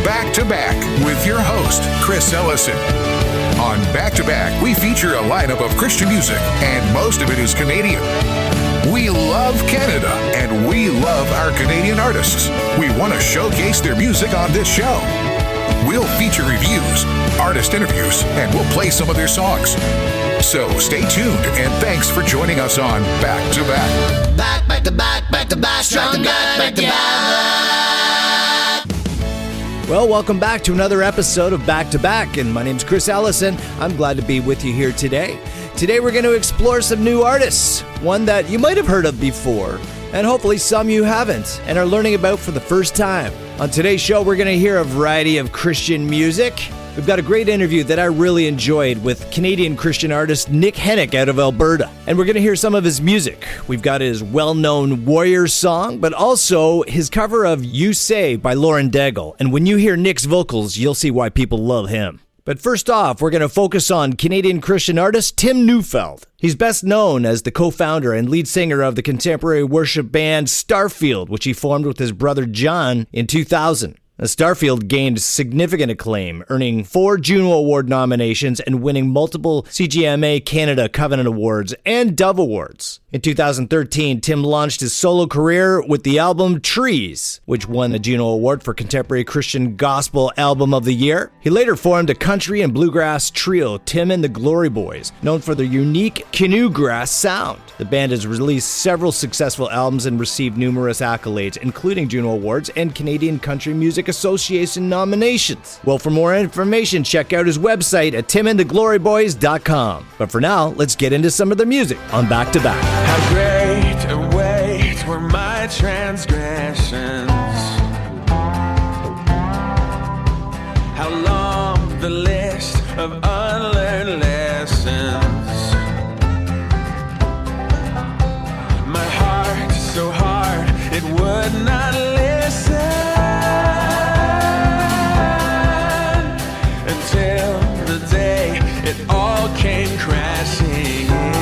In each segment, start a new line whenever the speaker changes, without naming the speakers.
Back to Back with your host, Chris Ellison. On Back to Back, we feature a lineup of Christian music, and most of it is Canadian. We love Canada, and we love our Canadian artists. We want to showcase their music on this show. We'll feature reviews, artist interviews, and we'll play some of their songs. So stay tuned, and thanks for joining us on Back to Back.
Back to back, stronger together.
Well, welcome back to another episode of Back to Back, and my name's Chris Ellison. I'm glad to be with you here today. Today we're going to explore some new artists, one that you might have heard of before, and hopefully some you haven't, and are learning about for the first time. On today's show, we're going to hear a variety of Christian music. We've got a great interview that I really enjoyed with Canadian Christian artist Nick Hennick out of Alberta. And we're going to hear some of his music. We've got his well-known Warrior song, but also his cover of You Say by Lauren Daigle. And when you hear Nick's vocals, you'll see why people love him. But first off, we're going to focus on Canadian Christian artist Tim Neufeld. He's best known as the co-founder and lead singer of the contemporary worship band Starfield, which he formed with his brother John in 2000. Starfield gained significant acclaim, earning 4 Juno Award nominations and winning multiple CGMA Canada Covenant Awards and Dove Awards. In 2013, Tim launched his solo career with the album Trees, which won the Juno Award for Contemporary Christian Gospel Album of the Year. He later formed a country and bluegrass trio, Tim and the Glory Boys, known for their unique canoe grass sound. The band has released several successful albums and received numerous accolades, including Juno Awards and Canadian Country Music Association nominations. Well, for more information, check out his website at timandthegloryboys.com. But for now, let's get into some of the music on Back to Back.
How great a weight were my transgressions. How long the list of unlearned lessons. My heart so hard it would not listen until the day it all came crashing in.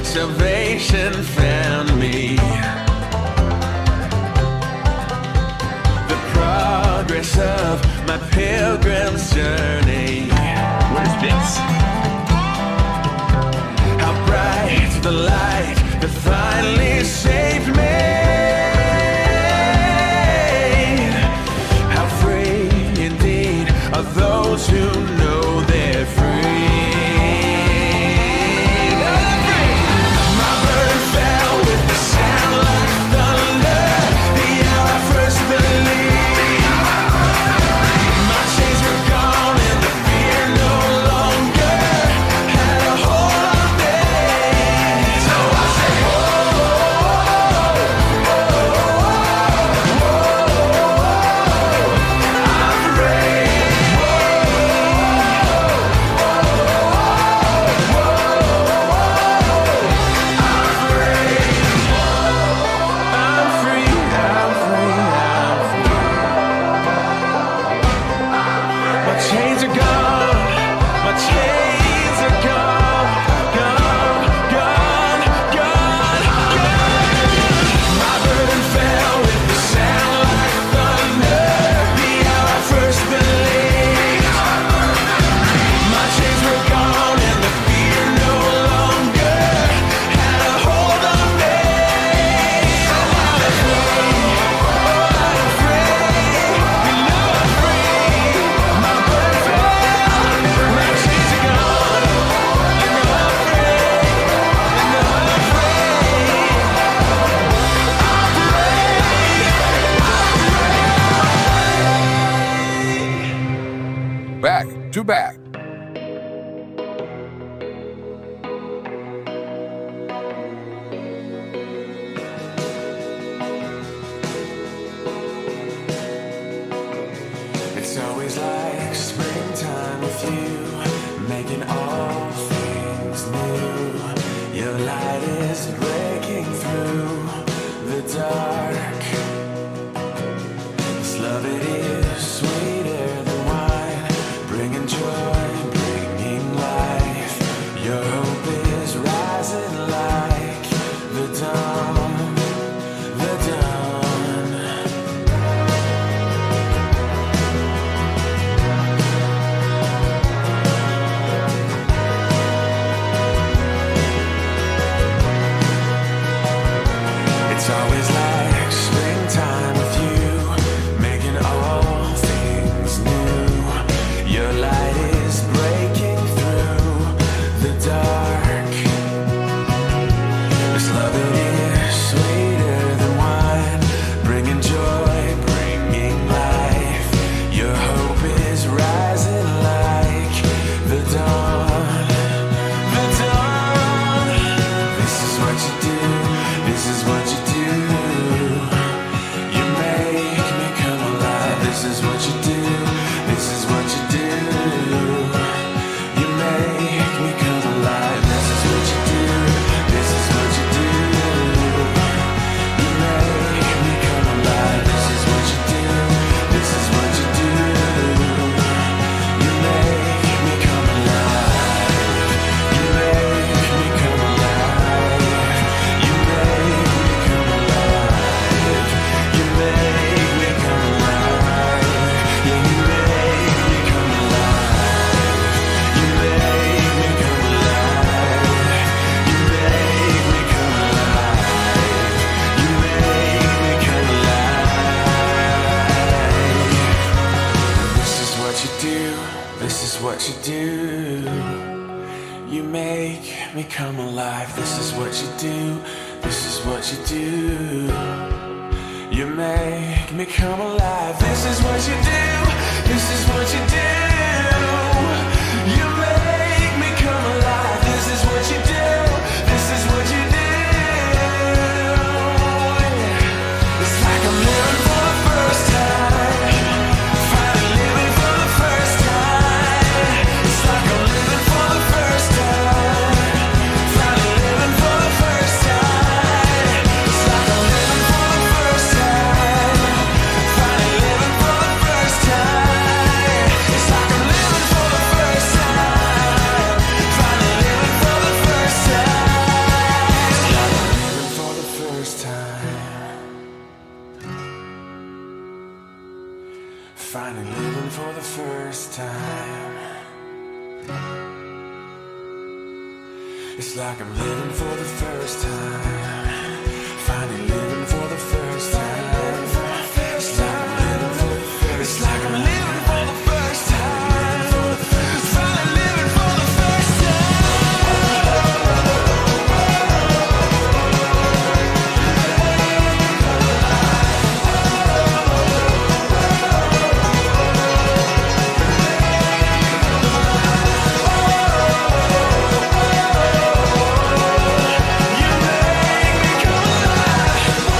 Salvation found me. The progress of my pilgrim's journey. What is this? How bright the light that finally saved me. How free indeed are those who know they're free.
Back to Back.
Your light is breaking through the dark. This love, it is sweeter than wine, bringing joy, bringing life. Your hope is rising like the dawn, the dawn. It's always like springtime with you, making all things new. Your light is breaking through the dark. This love, it is sweeter than wine, bringing joy, bringing life. Your hope is rising like the dawn, the dawn. This is what you do, this is what you do. You make me come alive. This is what you do, this is what you do. You make me come alive. This is what you do, this is what you do. You make me come alive. This is what you do, this is what you do. You make me come alive. You make me come alive. You make me come alive. You make me come alive. Yeah, you make me come alive. You make me come alive. You make me come alive. You make me come alive. This is what you do, this is what you do. You make me come alive. This is what you do, this is what you do. You make me come alive. This is what you do, this is what you do. You make me come alive. This is what you do, this is what you do. It's like I'm living for the first time, finally living for the first time. It's like I'm living for the first time, finally living for the first time. It's like I'm living for the first time, finally living for the first time. It's like I'm living for the first time, finally living for the first time. It's like I'm living for the first time, finally living for the first time. It's like I'm living for the first time, finally living for the first time. It's like I'm living for the first. It's like I'm living for the first time, finally living for the first time. You make me come alive.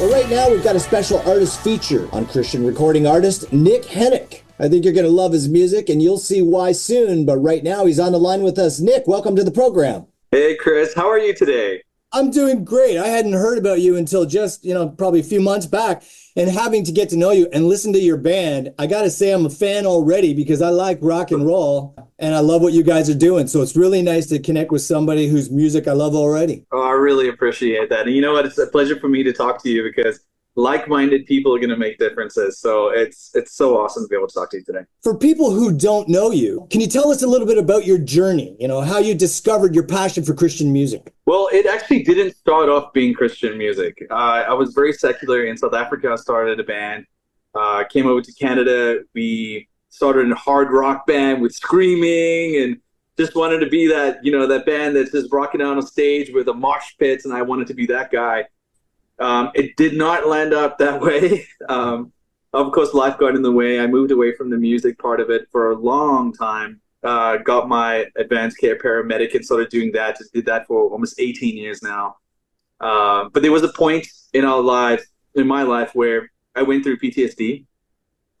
Well, right now we've got a special artist feature on Christian recording artist Nick Hennick. I think you're going to love his music, and you'll see why soon. But right now he's on the line with us. Nick, welcome to the program.
Hey, Chris. How are you today?
I'm doing great. I hadn't heard about you until just, probably a few months back. And having to get to know you and listen to your band, I got to say I'm a fan already because I like rock and roll and I love what you guys are doing. So it's really nice to connect with somebody whose music I love already.
Oh, I really appreciate that. And you know what? It's a pleasure for me to talk to you because like-minded people are going to make differences. So it's so awesome to be able to talk to you today.
For people who don't know you, can you tell us a little bit about your journey? How you discovered your passion for Christian music?
Well, it actually didn't start off being Christian music. I was very secular in South Africa. I started a band, came over to Canada. We started a hard rock band with screaming and just wanted to be that, that band that's just rocking out on stage with a mosh pits. And I wanted to be that guy. It did not land up that way. Of course, life got in the way. I moved away from the music part of it for a long time. Got my advanced care paramedic and started doing that. Just did that for almost 18 years now. But there was a point in my life, where I went through PTSD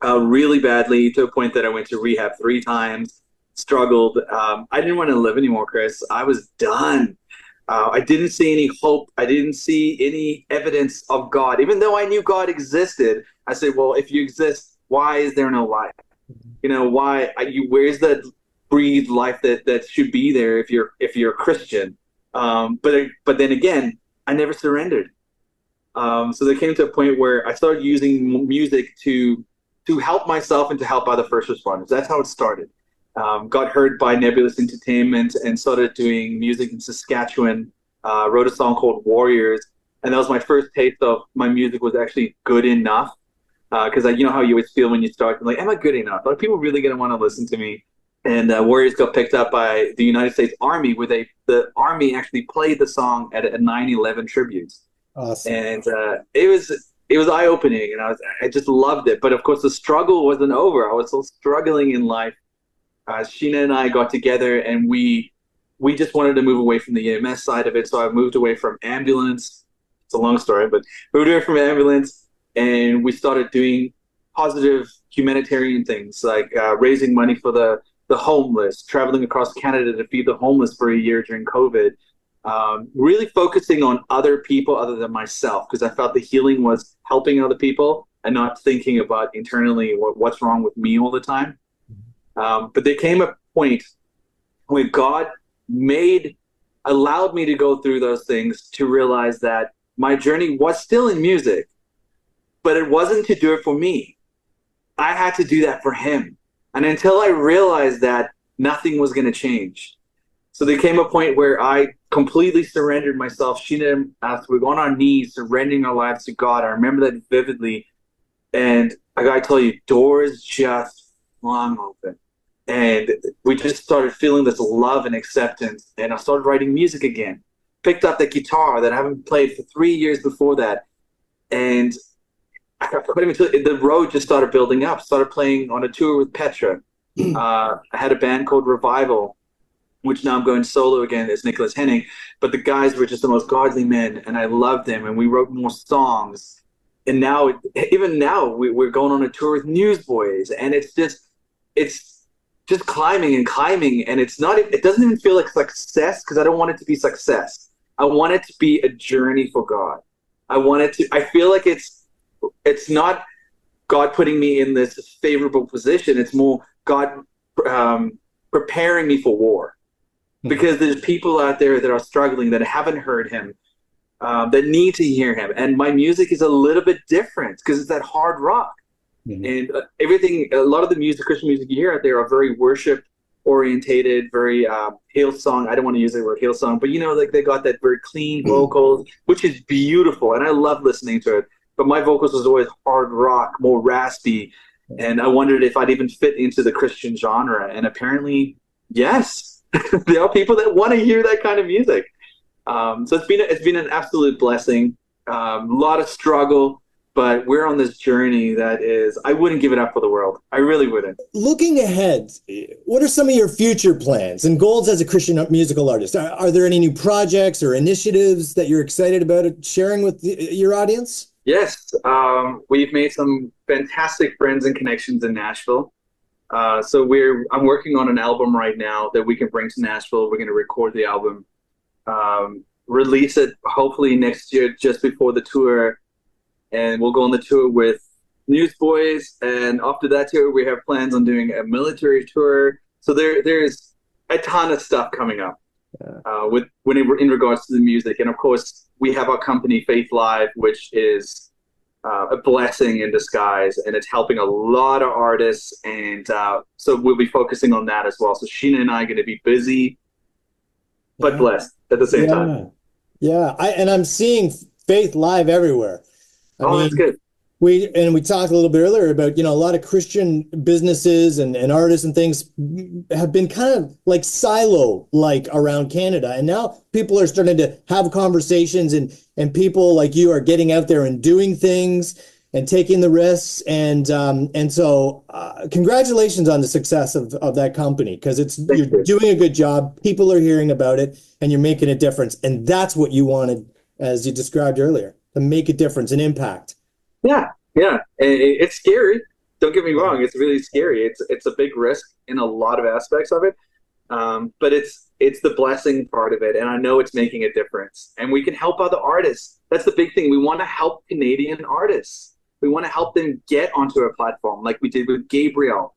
really badly, to a point that I went to rehab 3 times, struggled. I didn't want to live anymore, Chris. I was done. I didn't see any hope. I didn't see any evidence of God. Even though I knew God existed, I said, well, if you exist, why is there no life? Where's that breathed life that should be there if you're a Christian? But then again, I never surrendered. So there came to a point where I started using music to help myself and to help other first responders. That's how it started. Got heard by Nebulous Entertainment and started doing music in Saskatchewan. Wrote a song called Warriors, and that was my first taste of my music was actually good enough. Because you know how you always feel when you start, like, am I good enough? Are people really going to want to listen to me? And Warriors got picked up by the United States Army, where the Army actually played the song at a 9/11 tribute.
Awesome.
And it was eye-opening, and I just loved it. But of course, the struggle wasn't over. I was still struggling in life. Sheena and I got together, and we just wanted to move away from the EMS side of it. So I moved away from ambulance. It's a long story, but moved away from ambulance, and we started doing positive humanitarian things, like raising money for the homeless, traveling across Canada to feed the homeless for a year during COVID. Really focusing on other people other than myself, because I felt the healing was helping other people and not thinking about internally what's wrong with me all the time. But there came a point when God allowed me to go through those things to realize that my journey was still in music, but it wasn't to do it for me. I had to do that for him. And until I realized that, nothing was going to change. So there came a point where I completely surrendered myself. Sheena and us, we were on our knees, surrendering our lives to God. I remember that vividly. And I got to tell you, doors just flung open. And we just started feeling this love and acceptance. And I started writing music again. Picked up the guitar that I haven't played for 3 years before that. And the road just started building up. Started playing on a tour with Petra. I had a band called Revival, which now I'm going solo again as Nicholas Henning. But the guys were just the most godly men, and I loved them. And we wrote more songs. And now, even now, we're going on a tour with Newsboys. And it's just climbing and climbing. And it doesn't even feel like success, because I don't want it to be success. I want it to be a journey for God. I feel like it's not God putting me in this favorable position. It's more God preparing me for war. Because there's people out there that are struggling, that haven't heard him, that need to hear him. And my music is a little bit different because it's that hard rock. And a lot of the Christian music you hear out there are very worship orientated, very Hillsong. I don't want to use the word Hillsong, but like they got that very clean vocals, which is beautiful. And I love listening to it. But my vocals was always hard rock, more raspy. And I wondered if I'd even fit into the Christian genre. And apparently, yes. There are people that want to hear that kind of music. So it's been an absolute blessing. A lot of struggle, but we're on this journey I wouldn't give it up for the world. I really wouldn't.
Looking ahead, what are some of your future plans and goals as a Christian musical artist? Are there any new projects or initiatives that you're excited about sharing with your audience?
Yes, we've made some fantastic friends and connections in Nashville. I'm working on an album right now that we can bring to Nashville. We're going to record the album, release it hopefully next year, just before the tour, and we'll go on the tour with Newsboys. And after that tour, we have plans on doing a military tour. So there's a ton of stuff coming up in regards to the music. And of course, we have our company Faith Live, which is a blessing in disguise, and it's helping a lot of artists. And so we'll be focusing on that as well. So Sheena and I are going to be busy, but blessed at the same time.
Yeah, I'm seeing Faith Live everywhere. I mean,
that's good.
We talked a little bit earlier about, a lot of Christian businesses and artists and things have been kind of like silo like around Canada. And now people are starting to have conversations, and people like you are getting out there and doing things and taking the risks. And so congratulations on the success of that company, because you're doing a good job. People are hearing about it, and you're making a difference. And that's what you wanted, as you described earlier, to make a difference, an impact.
Yeah. It's scary. Don't get me wrong. It's really scary. It's a big risk in a lot of aspects of it. But it's the blessing part of it. And I know it's making a difference. And we can help other artists. That's the big thing. We want to help Canadian artists. We want to help them get onto a platform like we did with Gabriel.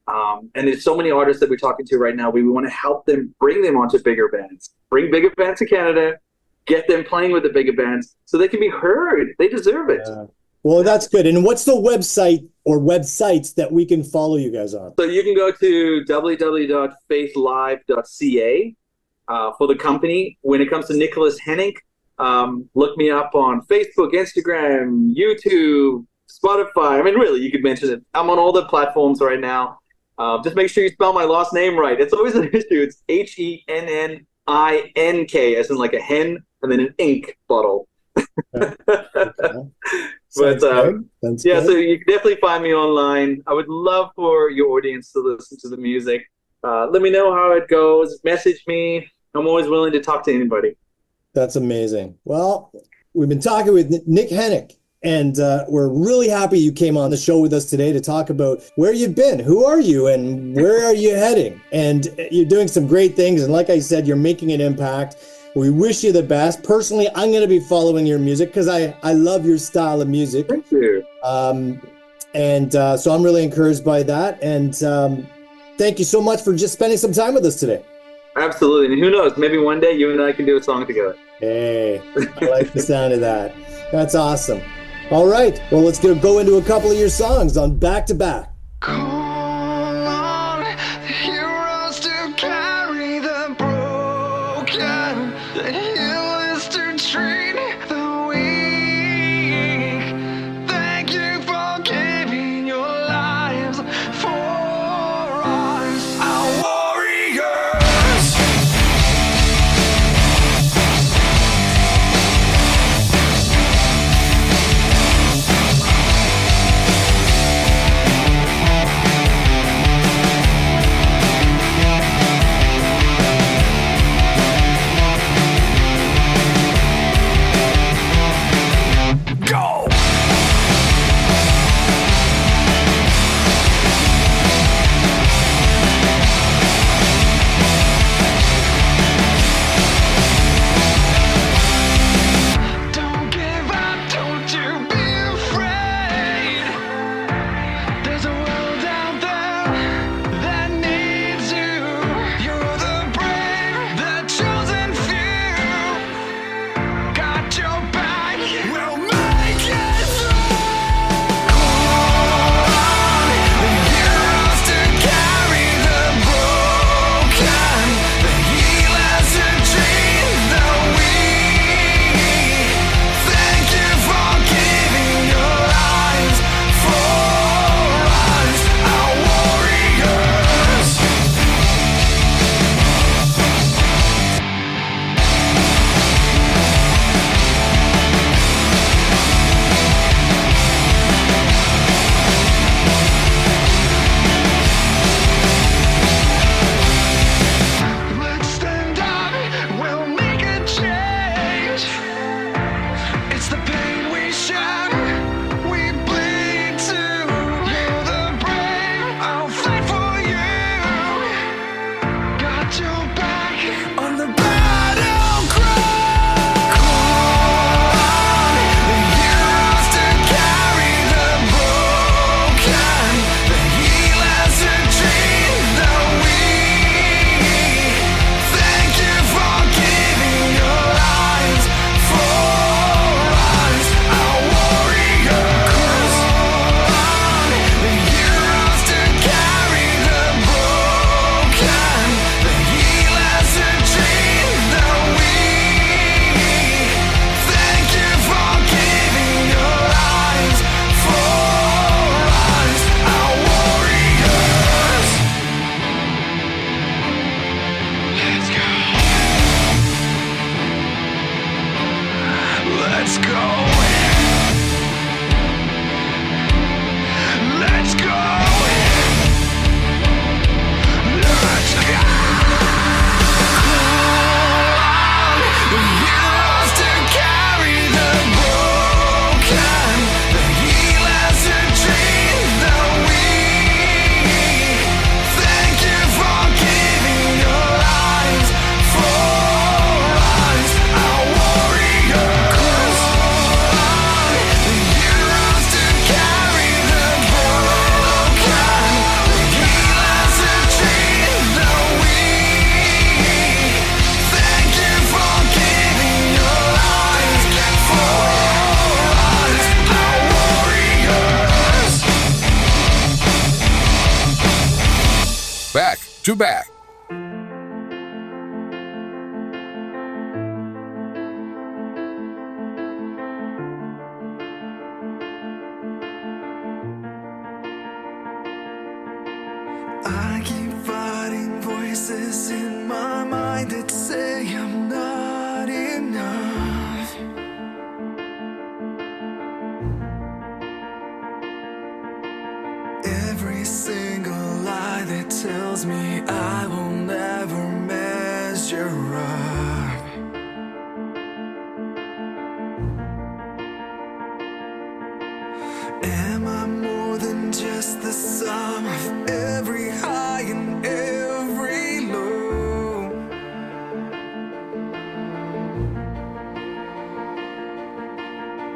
And there's so many artists that we're talking to right now. We want to help them, bring them onto bigger bands. Bring bigger bands to Canada. Get them playing with the bigger bands so they can be heard. They deserve it.
Yeah. Well, that's good. And what's the website or websites that we can follow you guys on?
So you can go to www.faithlive.ca for the company. When it comes to Nicholas Hennig, look me up on Facebook, Instagram, YouTube, Spotify. I mean, really, you could mention it. I'm on all the platforms right now. Just make sure you spell my last name right. It's always an issue. It's Henninink, as in like a hen, and then an ink bottle. But so you can definitely find me online. I would love for your audience to listen to the music. Let me know how it goes. Message me. I'm always willing to talk to anybody.
That's amazing. Well, we've been talking with Nick Hennig, and we're really happy you came on the show with us today to talk about where you've been, who are you, and where are you heading. And you're doing some great things. And like I said, you're making an impact. We wish you the best. Personally, I'm going to be following your music because I love your style of music.
Thank you.
So I'm really encouraged by that. And thank you so much for just spending some time with us today.
Absolutely. And who knows, maybe one day you and I can do a song together.
Hey, I like the sound of that. That's awesome. All right. Well, let's go into a couple of your songs on Back to Back.
Let's go. Let's go. Let's go.
Back to Back.
I keep fighting voices in my mind that say I'm not enough. Every single lie that tells me I will never measure up. Am I more than just the sum of every high and every low?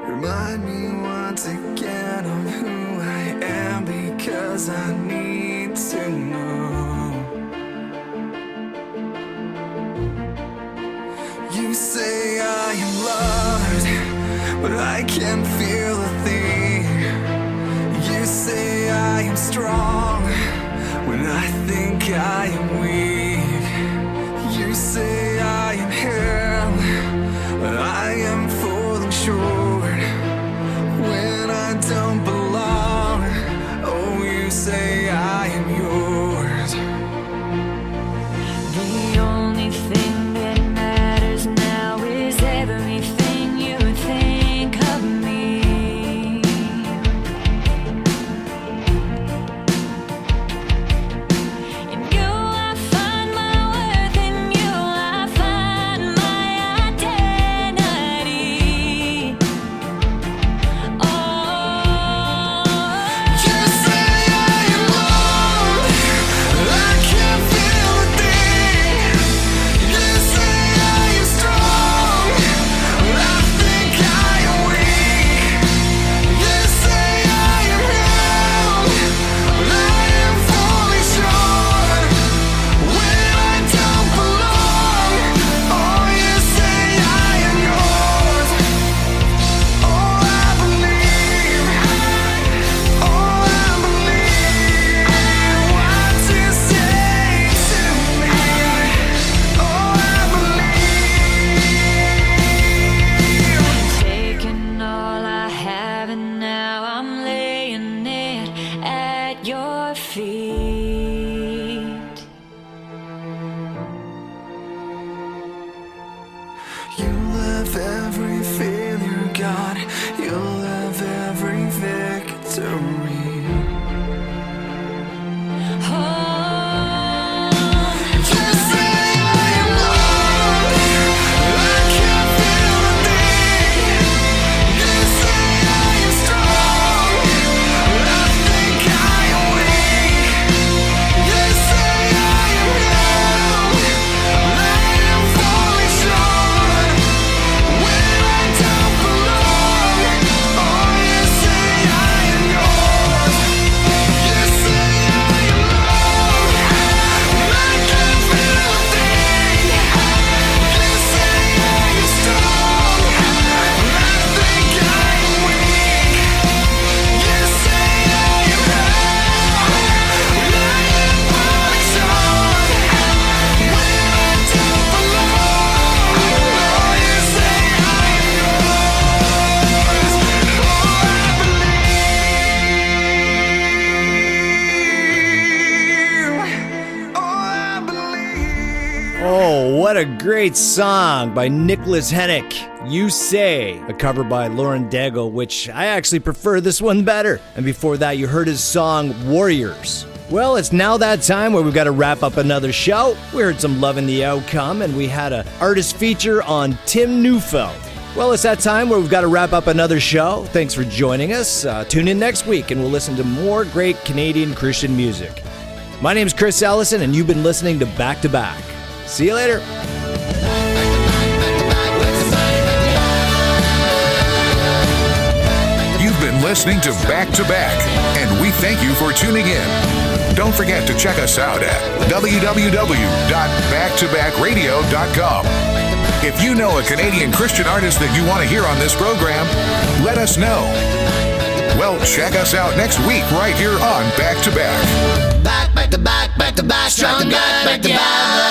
Remind me once again of who I am, because I need to know. You say I am loved, but I can't feel a thing. You say I am strong when I think I am weak. You say I am held, but I am falling short when I don't belong. Oh, you say I am yours.
The only thing that matters now is everything you think of me. In you I find my worth, in you I find my identity. Oh,
You say I am loved, I can't feel a thing. You say I am strong, but I think I am weak. You say I am held, but I am falling short when I don't belong. Oh, you say I am yours. Oh, I believe. Oh, I believe what you say to me. Oh, I believe.
taking all I have and now I'm laying it at your feet.
You love every failure, God. You love every victory.
Oh,
You say I am loved, I can't feel a thing. You say I am strong, but I think I am weak. You say I am held, but I am falling short when I don't belong.
a great song by Nicholas Hennick, You Say, a cover by Lauren Daigle, which I actually prefer this one better. And before that, you heard his song Warriors. Well, it's now that time where we've got to wrap up another show. We heard some Love in the Outcome, and we had an artist feature on Tim Neufeld. Well, it's that time where we've got to wrap up another show. Thanks for joining us. Tune in next week, and we'll listen to more great Canadian Christian music. My name's Chris Ellison, and you've been listening to Back to Back. See you later.
You've been listening to Back to Back, and we thank you for tuning in. Don't forget to check us out at www.backtobackradio.com. If you know a Canadian Christian artist that you want to hear on this program, let us know. Well, check us out next week right here on Back to Back.
Back to back, stronger together.